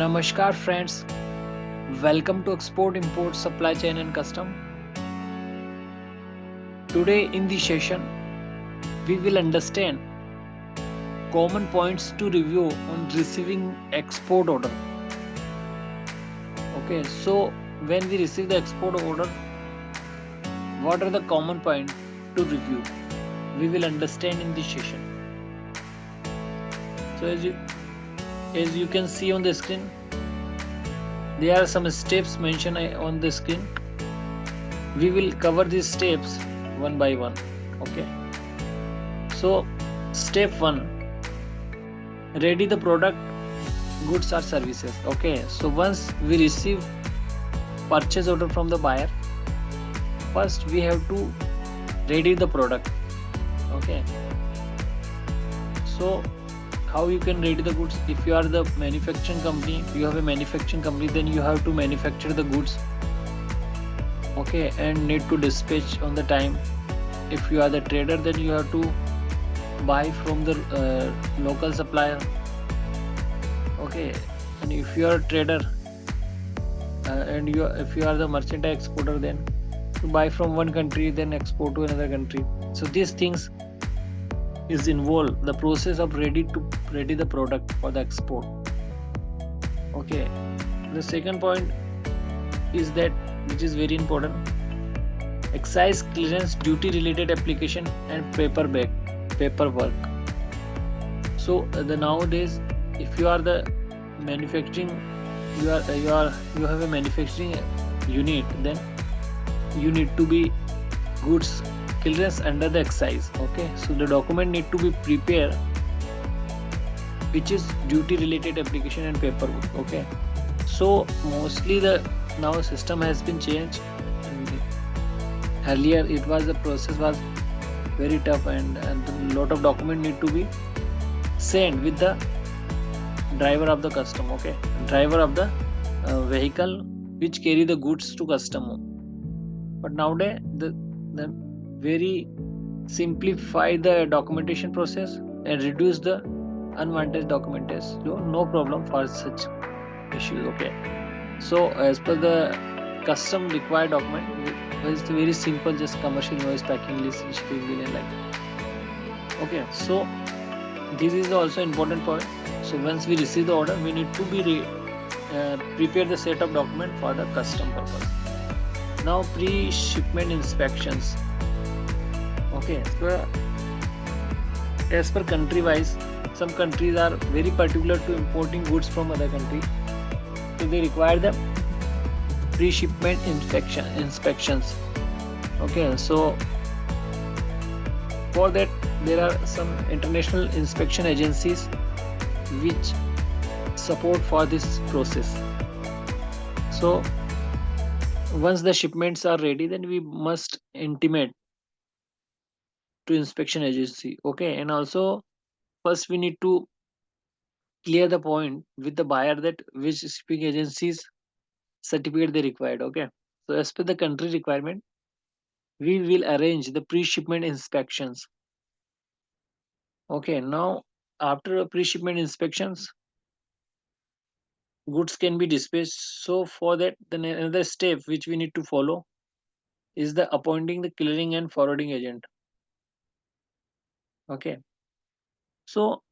Namaskar friends, welcome to Export Import Supply Chain and Custom. Today in this session we will understand common points to review on receiving export order. Okay, so when we receive the export order, what are the common points to review? We will understand in this session. So as you can see on the screen, there are some steps mentioned on the screen. We will cover these steps one by one. Okay, so step 1, ready the product, goods or services. Okay, so once we receive purchase order from the buyer, first we have to ready the product. Okay, so how you can ready the goods? If you are the manufacturing company, you have a manufacturing company, then you have to manufacture the goods. Okay, and need to dispatch on the time. If you are the trader, then you have to buy from the local supplier. Okay, and if you are a trader if you are the merchant exporter, then to buy from one country then export to another country. So these things is involved the process of ready the product for the export. Okay, the second point is that, which is very important, excise clearance duty related application and paperwork. So the nowadays, if you are the manufacturing, you have a manufacturing unit, then you need to be goods clearance under the excise. Okay, so the document need to be prepared, which is duty related application and paperwork. Okay, so mostly the now system has been changed. Earlier it was, the process was very tough, and a lot of document need to be sent with the driver of the custom. Okay, driver of the vehicle which carry the goods to customer. But nowadays the very simplify the documentation process and reduce the unwanted documentation. So no problem for such issues. Okay, so as per the custom required document, it's very simple, just commercial invoice, packing list, shipping bill, and like. Okay, so this is also important point. So once we receive the order, we need to be prepare the set of document for the custom purpose. Now pre-shipment inspections. Okay, so as per country wise, some countries are very particular to importing goods from other country, so they require the pre-shipment inspections. Okay, so for that there are some international inspection agencies which support for this process. So once the shipments are ready, then we must intimate to inspection agency. Okay, and also first we need to clear the point with the buyer that which shipping agencies certificate they required. Okay, so as per the country requirement, we will arrange the pre-shipment inspections. Okay, now after pre-shipment inspections, goods can be dispatched. So for that, then another step which we need to follow is the appointing the clearing and forwarding agent. Okay, so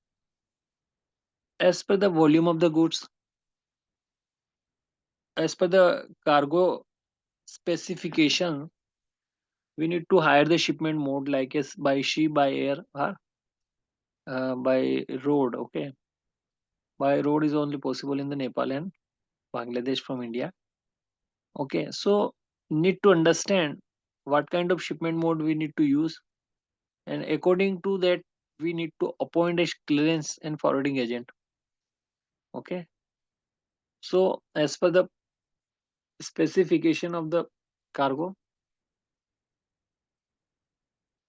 as per the volume of the goods, as per the cargo specification, we need to hire the shipment mode, like as by ship, by air, or by road. Okay, by road is only possible in the Nepal and Bangladesh from India. Okay, so need to understand what kind of shipment mode we need to use, and according to that we need to appoint a clearance and forwarding agent. Okay, so as per the specification of the cargo,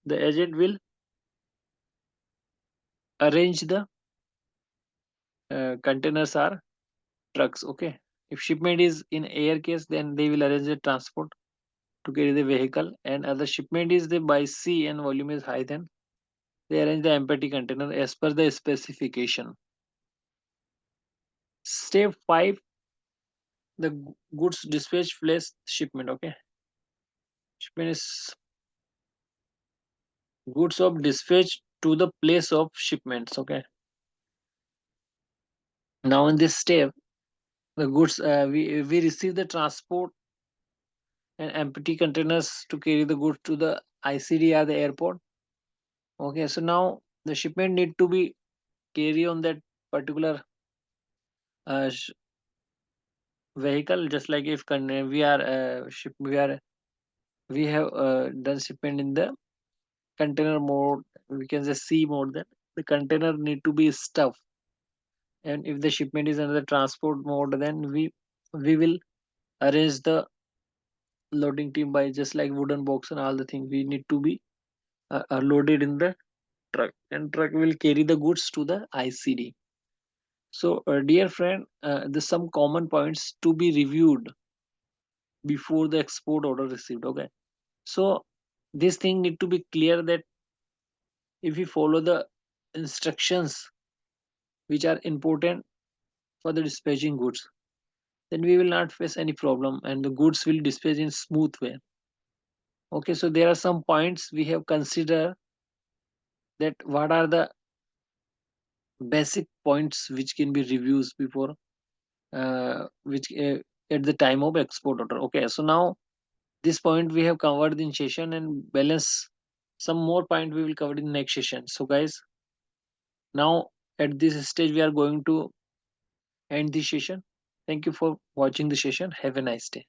the agent will arrange the containers or trucks. Okay, if shipment is in air case, then they will arrange the transport to carry the vehicle, and other shipment is the by sea and volume is high, then they arrange the empty container as per the specification. Step 5, the goods dispatch place shipment. Okay, shipment is goods of dispatch to the place of shipments. Okay, now in this step, the goods we receive the transport and empty containers to carry the goods to the ICD or the airport. Okay, so now the shipment need to be carry on that particular sh- vehicle. Just like if we are we have done shipment in the container mode, we can say C mode, then the container need to be stuffed. And if the shipment is under the transport mode, then we will arrange the loading team by just like wooden box and all the things we need to be loaded in the truck, and truck will carry the goods to the ICD. So dear friend, there's some common points to be reviewed before the export order received. Okay, so this thing need to be clear that if we follow the instructions which are important for the dispatching goods, then we will not face any problem and the goods will dispatch in smooth way. Okay, so there are some points we have considered, that what are the basic points which can be reviewed before which at the time of export order. Okay, so now this point we have covered in session, and balance some more point we will cover in next session. So guys, now at this stage we are going to end the session. Thank you for watching the session. Have a nice day.